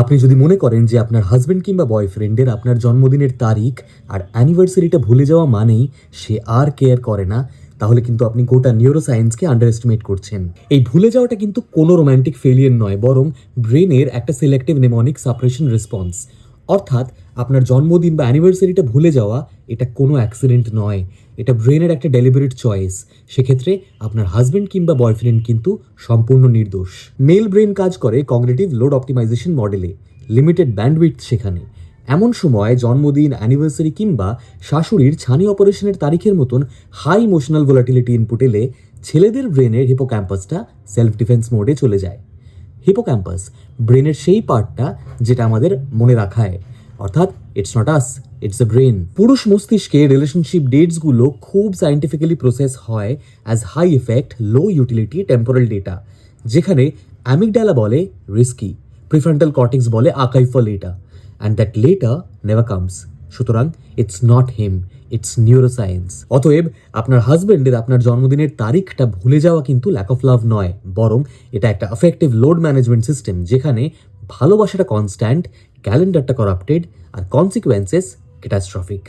আপনি যদি মনে করেন যে আপনার হাজবেন্ড কিংবা বয়ফ্রেন্ডের আপনার জন্মদিনের তারিখ আর অ্যানিভার্সারিটা ভুলে যাওয়া মানেই সে আর কেয়ার করে না, তাহলে কিন্তু আপনি গোটা নিউরোসায়েন্সকে আন্ডার এস্টিমেট করছেন। এই ভুলে যাওয়াটা কিন্তু কোনো রোম্যান্টিক ফেলিয়ার নয়, বরং ব্রেনের একটা সিলেক্টিভ নেমনিক সাপ্রেশন রেসপন্স। অর্থাৎ আপনার জন্মদিন বা অ্যানিভার্সারিটা ভুলে যাওয়া এটা কোনো অ্যাক্সিডেন্ট নয়, এটা ব্রেনের একটা ডেলিবারেট চয়েস। সেক্ষেত্রে আপনার হাজবেন্ড কিংবা বয়ফ্রেন্ড কিন্তু সম্পূর্ণ নির্দোষ। মেল ব্রেন কাজ করে কগনিটিভ লোড অপটিমাইজেশন মডেলে, লিমিটেড ব্যান্ডউইথ সেখানে। এমন সময় জন্মদিন, অ্যানিভার্সারি কিংবা শাশুড়ির ছানি অপারেশনের তারিখের মতন হাই ইমোশনাল ভোলাটিলিটি ইনপুট এলে ছেলেদের ব্রেনের হিপোক্যাম্পাসটা সেলফ ডিফেন্স মোডে চলে যায়। হিপোক্যাম্পাস ব্রেনের সেই পার্টটা যেটা আমাদের মনে রাখায়, অর্থাৎ it's not us, it's the brain. পুরুষ মস্তিষ্কে রিলেশনশিপ ডেটসগুলো খুব সায়েন্টিফিক্যালি প্রসেস হয় as high effect low utility temporal data, যেখানে অ্যামিগডালা বলে রিস্কি, প্রিফ্রন্টাল কর্টেক্স বলে archival data, and that later never comes. সুতরাং it's not him, it's neuroscience. অতএব আপনার হাজবেন্ডের আপনার জন্মদিনের তারিখটা ভুলে যাওয়া কিন্তু ল্যাক অফ লাভ নয়, বরং এটা একটা এফেক্টিভ লোড ম্যানেজমেন্ট সিস্টেম, যেখানে ভালোবাসাটা কনস্ট্যান্ট, ক্যালেন্ডারটা করাপ্টেড, আর কনসিকুয়েন্সেস ক্যাটাস্ট্রফিক।